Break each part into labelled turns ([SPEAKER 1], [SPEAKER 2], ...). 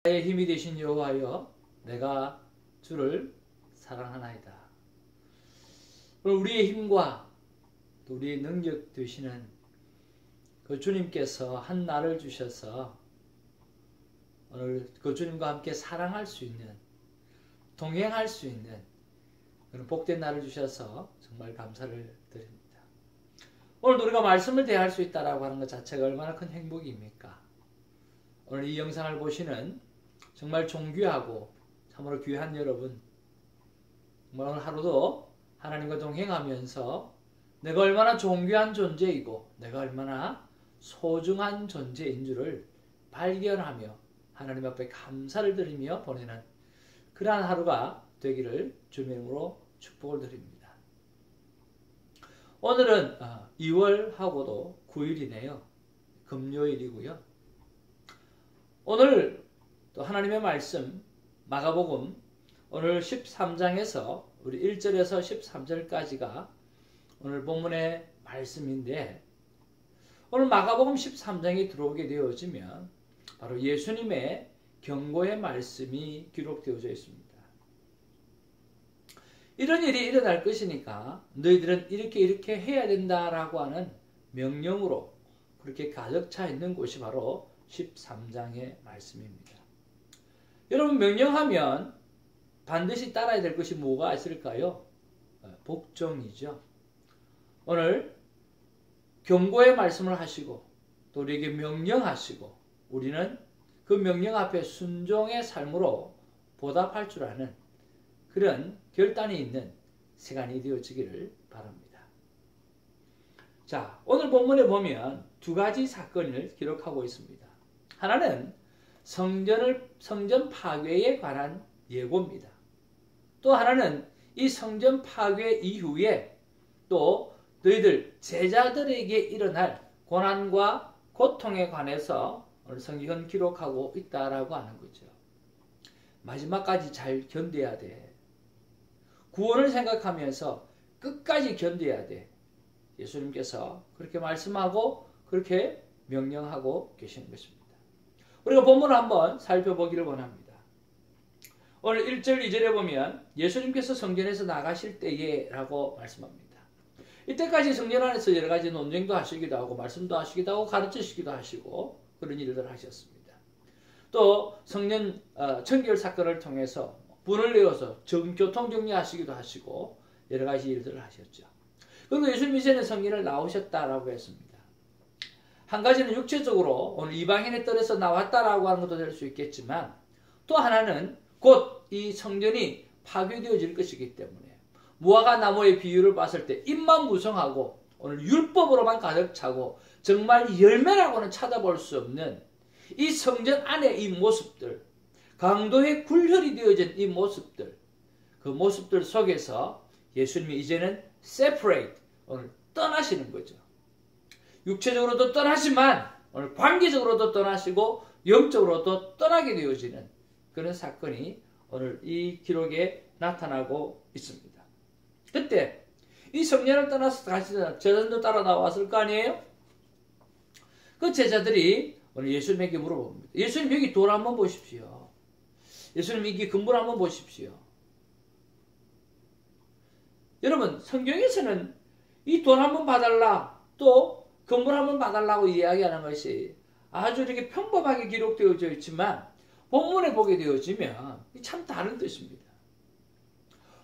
[SPEAKER 1] 나의 힘이 되신 여호와여, 내가 주를 사랑하나이다. 우리의 힘과 또 우리의 능력 되시는 그 주님께서 한 날을 주셔서 오늘 그 주님과 함께 사랑할 수 있는, 동행할 수 있는 그런 복된 날을 주셔서 정말 감사를 드립니다. 오늘 우리가 말씀을 대할 수 있다라고 하는 것 자체가 얼마나 큰 행복입니까? 오늘 이 영상을 보시는 정말 존귀하고 참으로 귀한 여러분, 오늘 하루도 하나님과 동행하면서 내가 얼마나 존귀한 존재이고 내가 얼마나 소중한 존재인 줄을 발견하며 하나님 앞에 감사를 드리며 보내는 그러한 하루가 되기를 주님의 이름으로 축복을 드립니다. 오늘은 2월하고도 9일이네요. 금요일이고요. 오늘 또 하나님의 말씀 마가복음 오늘 13장에서 우리 1절에서 13절까지가 오늘 본문의 말씀인데, 오늘 마가복음 13장이 들어오게 되어지면 바로 예수님의 경고의 말씀이 기록되어져 있습니다. 이런 일이 일어날 것이니까 너희들은 이렇게 해야 된다라고 하는 명령으로 그렇게 가득 차 있는 곳이 바로 13장의 말씀입니다. 여러분, 명령하면 반드시 따라야 될 것이 뭐가 있을까요? 복종이죠. 오늘 경고의 말씀을 하시고 또 우리에게 명령하시고 우리는 그 명령 앞에 순종의 삶으로 보답할 줄 아는 그런 결단이 있는 시간이 되어지기를 바랍니다. 자, 오늘 본문에 보면 두 가지 사건을 기록하고 있습니다. 하나는 성전 파괴에 관한 예고입니다. 또 하나는 이 성전 파괴 이후에 또 너희들 제자들에게 일어날 고난과 고통에 관해서 오늘 성경은 기록하고 있다라고 하는 거죠. 마지막까지 잘 견뎌야 돼. 구원을 생각하면서 끝까지 견뎌야 돼. 예수님께서 그렇게 말씀하고 그렇게 명령하고 계시는 것입니다. 우리가 본문을 한번 살펴보기를 원합니다. 오늘 1절, 2절에 보면 예수님께서 성전에서 나가실 때에 라고 말씀합니다. 이때까지 성전 안에서 여러 가지 논쟁도 하시기도 하고 말씀도 하시기도 하고 가르치시기도 하시고 그런 일들을 하셨습니다. 또 성전 청결 사건을 통해서 분을 내어서 교통 정리하시기도 하시고 여러 가지 일들을 하셨죠. 그리고 예수님 이제는 성전을 나오셨다라고 했습니다. 한 가지는 육체적으로 오늘 이방인의 뜰에서 나왔다라고 하는 것도 될 수 있겠지만, 또 하나는 곧 이 성전이 파괴되어질 것이기 때문에 무화과 나무의 비유를 봤을 때 잎만 무성하고 오늘 율법으로만 가득 차고 정말 열매라고는 찾아볼 수 없는 이 성전 안의 이 모습들, 강도의 굴혈이 되어진 이 모습들, 그 모습들 속에서 예수님이 이제는 separate, 오늘 떠나시는 거죠. 육체적으로도 떠나지만 오늘 관계적으로도 떠나시고 영적으로도 떠나게 되어지는 그런 사건이 오늘 이 기록에 나타나고 있습니다. 그때 이 성전을 떠나서 가시던 제자들도 따라 나왔을 거 아니에요? 그 제자들이 오늘 예수님에게 물어봅니다. 예수님, 여기 돌 한번 보십시오. 예수님, 여기 건물 한번 보십시오. 여러분, 성경에서는 이 돌 한번 봐달라, 또 건물 한번 봐달라고 이야기하는 것이 아주 이렇게 평범하게 기록되어져 있지만 본문에 보게 되어지면 참 다른 뜻입니다.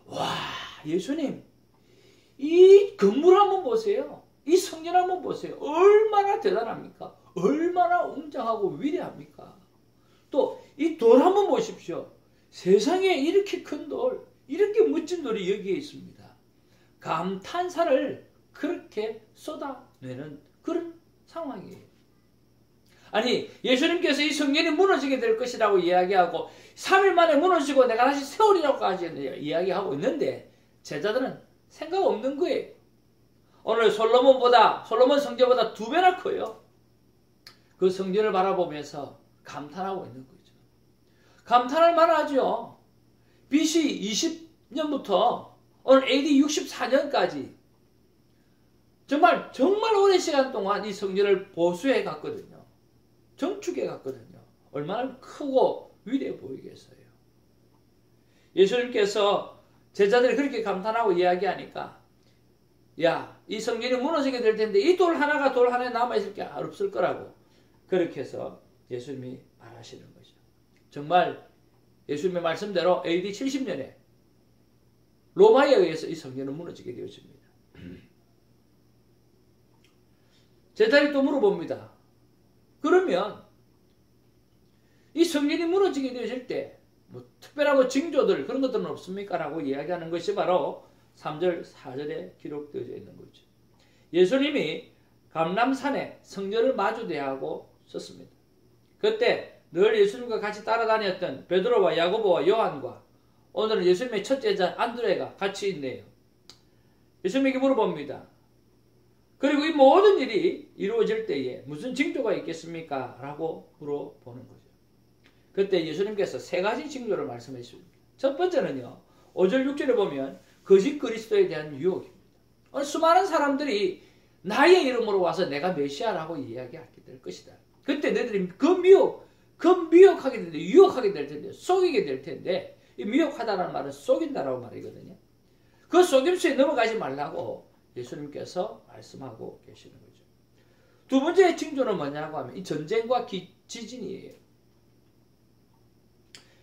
[SPEAKER 1] 와, 예수님, 이 건물 한번 보세요. 이 성전 한번 보세요. 얼마나 대단합니까? 얼마나 웅장하고 위대합니까? 또 이 돌 한번 보십시오. 세상에 이렇게 큰 돌, 이렇게 멋진 돌이 여기에 있습니다. 감탄사를 그렇게 쏟아내는 그런 상황이에요. 아니, 예수님께서 이 성전이 무너지게 될 것이라고 이야기하고 3일 만에 무너지고 내가 다시 세우리라고까지 이야기하고 있는데 제자들은 생각 없는 거예요. 오늘 솔로몬 성전보다 2배나 커요. 그 성전을 바라보면서 감탄하고 있는 거죠. 감탄할 만하죠. BC 20년부터 오늘 AD 64년까지 정말 오랜 시간 동안 이 성전을 보수해 갔거든요. 정축해 갔거든요. 얼마나 크고 위대해 보이겠어요. 예수님께서 제자들이 그렇게 감탄하고 이야기하니까 야, 이 성전이 무너지게 될 텐데 이 돌 하나가 돌 하나에 남아있을 게 없을 거라고 그렇게 해서 예수님이 말하시는 거죠. 정말 예수님의 말씀대로 AD 70년에 로마에 의해서 이 성전은 무너지게 되어집니다. 제자들이 또 물어봅니다. 그러면 이 성전이 무너지게 되어질 때 뭐 특별한 징조들 그런 것들은 없습니까? 라고 이야기하는 것이 바로 3절 4절에 기록되어 있는 거죠. 예수님이 감람산에 성전을 마주대하고 섰습니다. 그때 늘 예수님과 같이 따라다녔던 베드로와 야고보와 요한과 오늘은 예수님의 첫 제자 안드레가 같이 있네요. 예수님에게 물어봅니다. 그리고 이 모든 일이 이루어질 때에 무슨 징조가 있겠습니까? 라고 물어보는 거죠. 그때 예수님께서 세 가지 징조를 말씀해 주십니다. 첫 번째는요. 5절 6절에 보면 거짓 그리스도에 대한 유혹입니다. 수많은 사람들이 나의 이름으로 와서 내가 메시아라고 이야기하게 될 것이다. 그때 너희들이 미혹하게 될 텐데, 유혹하게 될 텐데, 속이게 될 텐데, 이 미혹하다는 말은 속인다라고 말이거든요. 그 속임수에 넘어가지 말라고 예수님께서 말씀하고 계시는 거죠. 두 번째 징조는 뭐냐고 하면 이 전쟁과 지진이에요.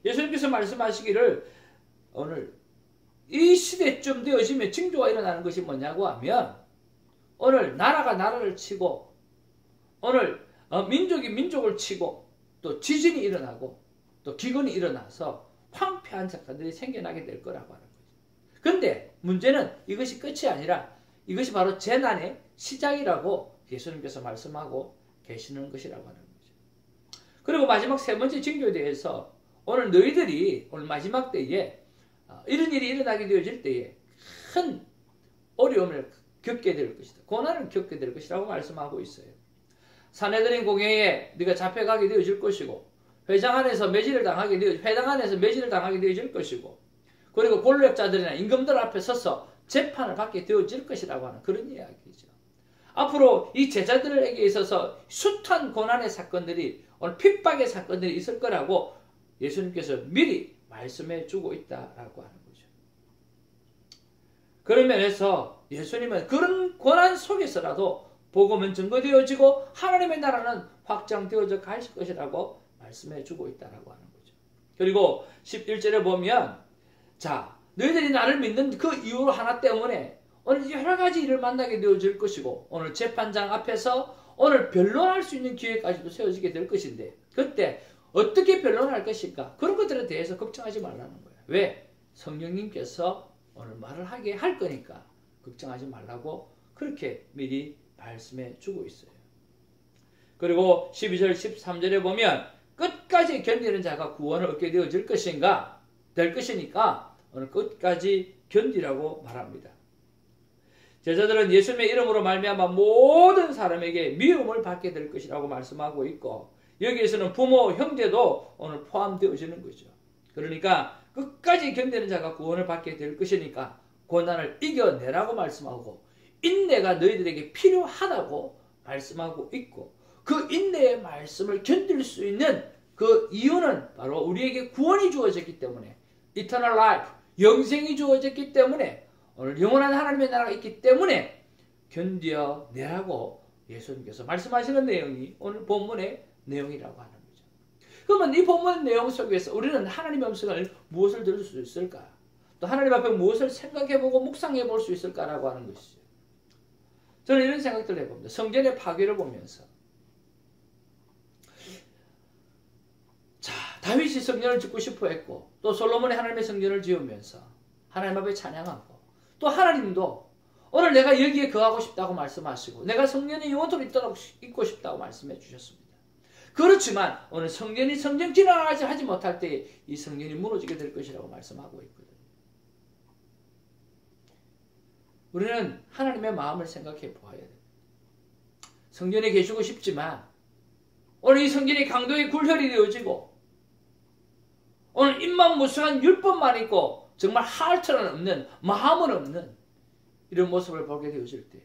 [SPEAKER 1] 예수님께서 말씀하시기를 오늘 이 시대쯤 되어지면 징조가 일어나는 것이 뭐냐고 하면 오늘 나라가 나라를 치고 오늘 민족이 민족을 치고 또 지진이 일어나고 또 기근이 일어나서 황폐한 사건들이 생겨나게 될 거라고 하는 거죠. 그런데 문제는 이것이 끝이 아니라 이것이 바로 재난의 시작이라고 예수님께서 말씀하고 계시는 것이라고 하는 거죠. 그리고 마지막 세 번째 징조에 대해서 오늘 너희들이 오늘 마지막 때에 이런 일이 일어나게 되어질 때에 큰 어려움을 겪게 될 것이다. 고난을 겪게 될 것이라고 말씀하고 있어요. 사내들인 공회에 네가 잡혀가게 되어질 것이고 회당 안에서 매질을 당하게 되어질 것이고 그리고 권력자들이나 임금들 앞에 서서 재판을 받게 되어질 것이라고 하는 그런 이야기죠. 앞으로 이 제자들에게 있어서 숱한 고난의 사건들이 오늘 핍박의 사건들이 있을 거라고 예수님께서 미리 말씀해 주고 있다라고 하는 거죠. 그런 면에서 예수님은 그런 고난 속에서라도 복음은 증거되어지고 하나님의 나라는 확장되어져 갈 것이라고 말씀해 주고 있다라고 하는 거죠. 그리고 11절에 보면 자, 너희들이 나를 믿는 그 이유 하나 때문에 오늘 여러 가지 일을 만나게 되어질 것이고 오늘 재판장 앞에서 오늘 변론할 수 있는 기회까지도 세워지게 될 것인데 그때 어떻게 변론할 것인가 그런 것들에 대해서 걱정하지 말라는 거예요. 왜? 성령님께서 오늘 말을 하게 할 거니까 걱정하지 말라고 그렇게 미리 말씀해 주고 있어요. 그리고 12절 13절에 보면 끝까지 견디는 자가 구원을 얻게 되어질 것인가 될 것이니까 오늘 끝까지 견디라고 말합니다. 제자들은 예수님의 이름으로 말미암아 모든 사람에게 미움을 받게 될 것이라고 말씀하고 있고 여기에서는 부모, 형제도 오늘 포함되어지는 거죠. 그러니까 끝까지 견디는 자가 구원을 받게 될 것이니까 고난을 이겨내라고 말씀하고 인내가 너희들에게 필요하다고 말씀하고 있고 그 인내의 말씀을 견딜 수 있는 그 이유는 바로 우리에게 구원이 주어졌기 때문에 Eternal Life, 영생이 주어졌기 때문에 오늘 영원한 하나님의 나라가 있기 때문에 견뎌내라고 예수님께서 말씀하시는 내용이 오늘 본문의 내용이라고 하는 거죠. 그러면 이 본문 내용 속에서 우리는 하나님의 음성을 무엇을 들을 수 있을까? 또 하나님 앞에 무엇을 생각해보고 묵상해볼 수 있을까라고 하는 것이죠. 저는 이런 생각들을 해봅니다. 성전의 파괴를 보면서 자, 다윗이 성전을 짓고 싶어 했고 또 솔로몬이 하나님의 성전을 지으면서 하나님 앞에 찬양하고 또 하나님도 오늘 내가 여기에 거하고 싶다고 말씀하시고 내가 성전이 영원토록 있도록 있고 싶다고 말씀해 주셨습니다. 그렇지만 오늘 성전이 성전 지나가지 하지 못할 때 이 성전이 무너지게 될 것이라고 말씀하고 있거든요. 우리는 하나님의 마음을 생각해 보아야 됩니다. 성전에 계시고 싶지만 오늘 이 성전이 강도의 굴혈이 되어지고 오늘 입만 무성한 율법만 있고 정말 하트는 없는 마음은 없는 이런 모습을 보게 되어질 때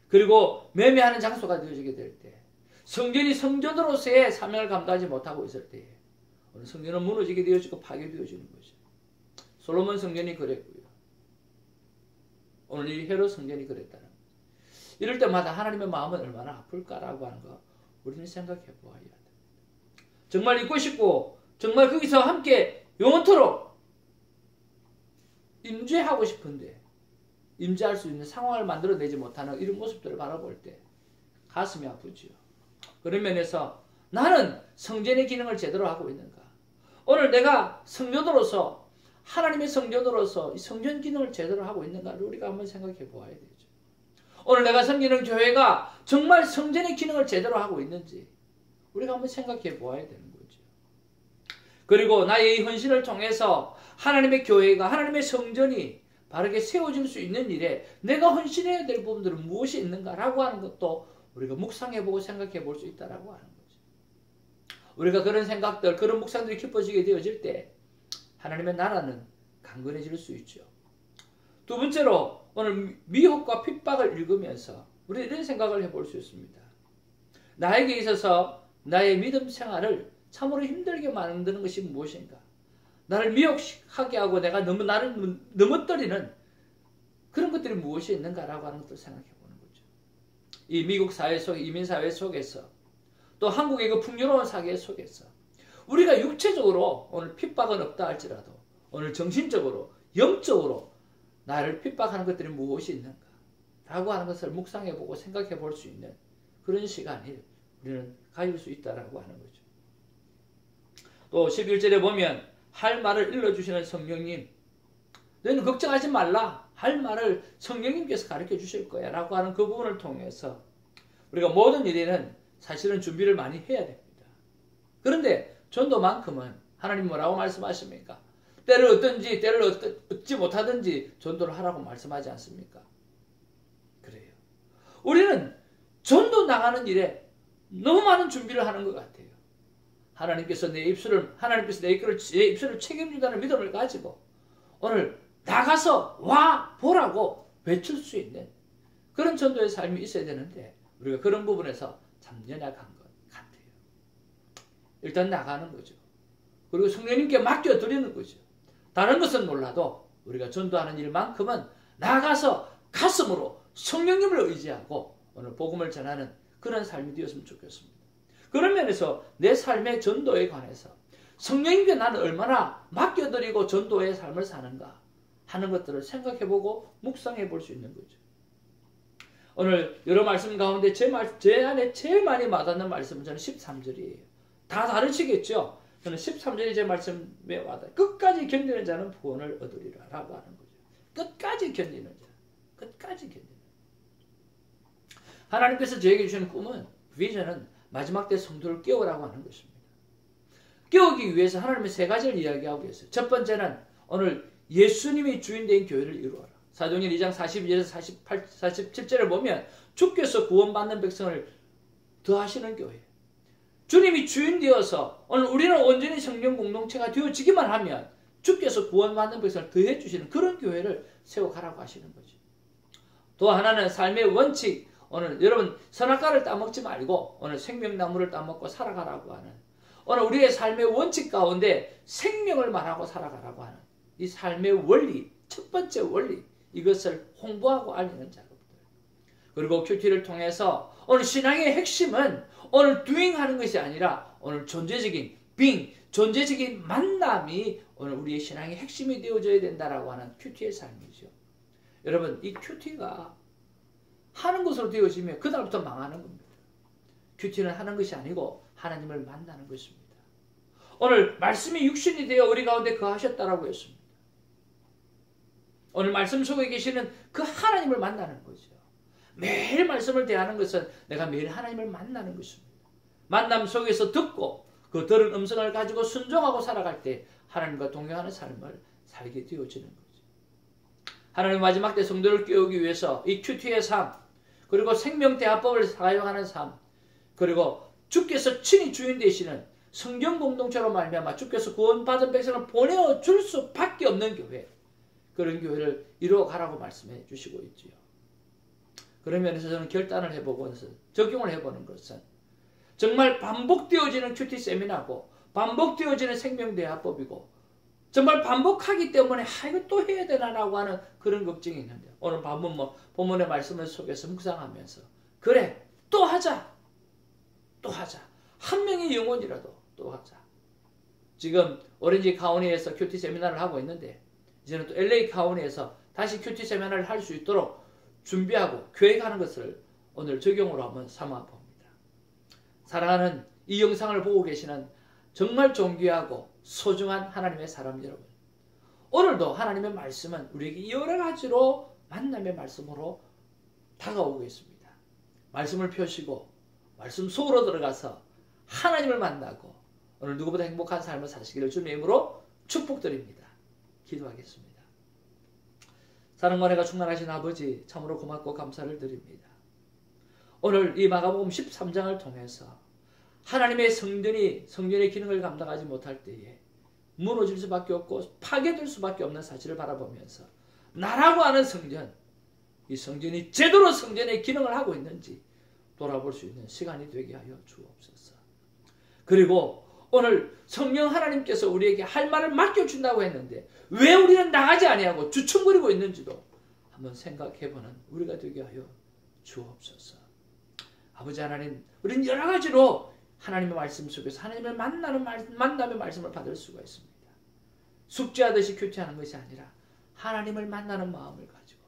[SPEAKER 1] 그리고 매매하는 장소가 되어지게 될 때 성전이 성전으로서의 사명을 감당하지 못하고 있을 때 오늘 성전은 무너지게 되어지고 파괴되어지는 거죠. 솔로몬 성전이 그랬고요. 오늘 이 헤롯 성전이 그랬다는 거죠. 이럴 때마다 하나님의 마음은 얼마나 아플까라고 하는 거 우리는 생각해 보아야 됩니다. 정말 있고 싶고 정말 거기서 함께 영원토록 임재하고 싶은데 임재할 수 있는 상황을 만들어내지 못하는 이런 모습들을 바라볼 때 가슴이 아프지요. 그런 면에서 나는 성전의 기능을 제대로 하고 있는가? 오늘 내가 성전으로서 하나님의 성전으로서 이 성전 기능을 제대로 하고 있는가를 우리가 한번 생각해 보아야 되죠. 오늘 내가 섬기는 교회가 정말 성전의 기능을 제대로 하고 있는지 우리가 한번 생각해 보아야 되는 거죠. 그리고 나의 이 헌신을 통해서 하나님의 교회가 하나님의 성전이 바르게 세워질 수 있는 일에 내가 헌신해야 될 부분들은 무엇이 있는가라고 하는 것도 우리가 묵상해보고 생각해 볼 수 있다라고 하는 거죠. 우리가 그런 생각들, 그런 묵상들이 깊어지게 되어질 때 하나님의 나라는 강건해질 수 있죠. 두 번째로 오늘 미혹과 핍박을 읽으면서 우리 이런 생각을 해볼 수 있습니다. 나에게 있어서 나의 믿음 생활을 참으로 힘들게 만드는 것이 무엇인가? 나를 미혹하게 하고 내가 나를 넘어뜨리는 그런 것들이 무엇이 있는가라고 하는 것을 생각해 보는 거죠. 이 미국 사회 속, 이민 사회 속에서 또 한국의 그 풍요로운 사회 속에서 우리가 육체적으로 오늘 핍박은 없다 할지라도 오늘 정신적으로, 영적으로 나를 핍박하는 것들이 무엇이 있는가? 라고 하는 것을 묵상해 보고 생각해 볼 수 있는 그런 시간을 우리는 가질 수 있다라고 하는 거죠. 또 11절에 보면 할 말을 일러주시는 성령님, 너희는 걱정하지 말라. 할 말을 성령님께서 가르쳐 주실 거야 라고 하는 그 부분을 통해서 우리가 모든 일에는 사실은 준비를 많이 해야 됩니다. 그런데 전도만큼은 하나님 뭐라고 말씀하십니까? 때를 얻든지 때를 얻지 못하든지 전도를 하라고 말씀하지 않습니까? 그래요. 우리는 전도 나가는 일에 너무 많은 준비를 하는 것 같아요. 하나님께서 내 입술을 책임진다는 믿음을 가지고 오늘 나가서 와 보라고 외칠 수 있는 그런 전도의 삶이 있어야 되는데 우리가 그런 부분에서 참 연약한 것 같아요. 일단 나가는 거죠. 그리고 성령님께 맡겨드리는 거죠. 다른 것은 몰라도 우리가 전도하는 일만큼은 나가서 가슴으로 성령님을 의지하고 오늘 복음을 전하는 그런 삶이 되었으면 좋겠습니다. 그런 면에서 내 삶의 전도에 관해서 성령님께 나는 얼마나 맡겨드리고 전도의 삶을 사는가 하는 것들을 생각해보고 묵상해 볼 수 있는 거죠. 오늘 여러 말씀 가운데 제 안에 제일 많이 와닿는 말씀은 저는 13절이에요. 다 다르시겠죠? 저는 13절이 제 말씀에 와닿아요. 끝까지 견디는 자는 구원을 얻으리라 라고 하는 거죠. 끝까지 견디는 자. 끝까지 견디는 자. 하나님께서 저에게 주시는 꿈은, 비전은 마지막 때 성도를 깨우라고 하는 것입니다. 깨우기 위해서 하나님의 세 가지를 이야기하고 있어요. 첫 번째는 오늘 예수님이 주인된 교회를 이루어라. 사도행전 2장 42절에서 47절을 보면 주께서 구원받는 백성을 더하시는 교회. 주님이 주인 되어서 오늘 우리는 온전히 성령 공동체가 되어지기만 하면 주께서 구원받는 백성을 더해 주시는 그런 교회를 세워가라고 하시는 거죠. 또 하나는 삶의 원칙. 오늘 여러분 선악과를 따먹지 말고 오늘 생명나무를 따먹고 살아가라고 하는 오늘 우리의 삶의 원칙 가운데 생명을 말하고 살아가라고 하는 이 삶의 원리, 첫 번째 원리, 이것을 홍보하고 알리는 작업들. 그리고 큐티를 통해서 오늘 신앙의 핵심은 오늘 doing 하는 것이 아니라 오늘 존재적인 being, 존재적인 만남이 오늘 우리의 신앙의 핵심이 되어져야 된다라고 하는 큐티의 삶이죠. 여러분 이 큐티가 하는 것으로 되어지면 그다음부터 망하는 겁니다. 큐티는 하는 것이 아니고 하나님을 만나는 것입니다. 오늘 말씀이 육신이 되어 우리 가운데 거하셨다라고 했습니다. 오늘 말씀 속에 계시는 그 하나님을 만나는 거죠. 매일 말씀을 대하는 것은 내가 매일 하나님을 만나는 것입니다. 만남 속에서 듣고 그 들은 음성을 가지고 순종하고 살아갈 때 하나님과 동행하는 삶을 살게 되어지는 거죠. 하나님 마지막 때 성도를 깨우기 위해서 이 큐티의 삶, 그리고 생명대화법을 사용하는 삶, 그리고 주께서 친히 주인 되시는 성경 공동체로 말미암아 주께서 구원받은 백성을 보내줄 수밖에 없는 교회, 그런 교회를 이루어가라고 말씀해 주시고 있지요. 그런 면에서 저는 결단을 해보고 적용을 해보는 것은 정말 반복되어지는 큐티 세미나고 반복되어지는 생명대화법이고 정말 반복하기 때문에 이거 또 해야 되나라고 하는 그런 걱정이 있는데 오늘 본문의 말씀을 속에서 묵상하면서 그래 또 하자 한 명의 영혼이라도 또 하자. 지금 오렌지 카운티에서 큐티 세미나를 하고 있는데 이제는 또 LA 카운티에서 다시 큐티 세미나를 할 수 있도록 준비하고 계획하는 것을 오늘 적용으로 한번 삼아 봅니다. 사랑하는 이 영상을 보고 계시는 정말 존귀하고 소중한 하나님의 사람 여러분, 오늘도 하나님의 말씀은 우리에게 여러 가지로 만남의 말씀으로 다가오고 있습니다. 말씀을 펴시고 말씀 속으로 들어가서 하나님을 만나고 오늘 누구보다 행복한 삶을 사시기를 주님의 이름으로 축복드립니다. 기도하겠습니다. 사랑과 은혜가 충만하신 아버지 참으로 고맙고 감사를 드립니다. 오늘 이 마가복음 13장을 통해서 하나님의 성전의 기능을 감당하지 못할 때에 무너질 수밖에 없고 파괴될 수밖에 없는 사실을 바라보면서 나라고 하는 성전, 이 성전이 제대로 성전의 기능을 하고 있는지 돌아볼 수 있는 시간이 되게 하여 주옵소서. 그리고 오늘 성령 하나님께서 우리에게 할 말을 맡겨준다고 했는데 왜 우리는 나가지 아니하고 주춤거리고 있는지도 한번 생각해보는 우리가 되게 하여 주옵소서. 아버지 하나님, 우리는 여러 가지로 하나님의 말씀 속에서 하나님을 만남의 말씀을 받을 수가 있습니다. 숙제하듯이 큐티하는 것이 아니라 하나님을 만나는 마음을 가지고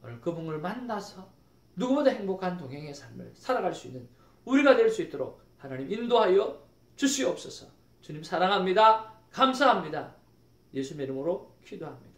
[SPEAKER 1] 오늘 그분을 만나서 누구보다 행복한 동행의 삶을 살아갈 수 있는 우리가 될 수 있도록 하나님 인도하여 주시옵소서. 주님 사랑합니다. 감사합니다. 예수님의 이름으로 기도합니다.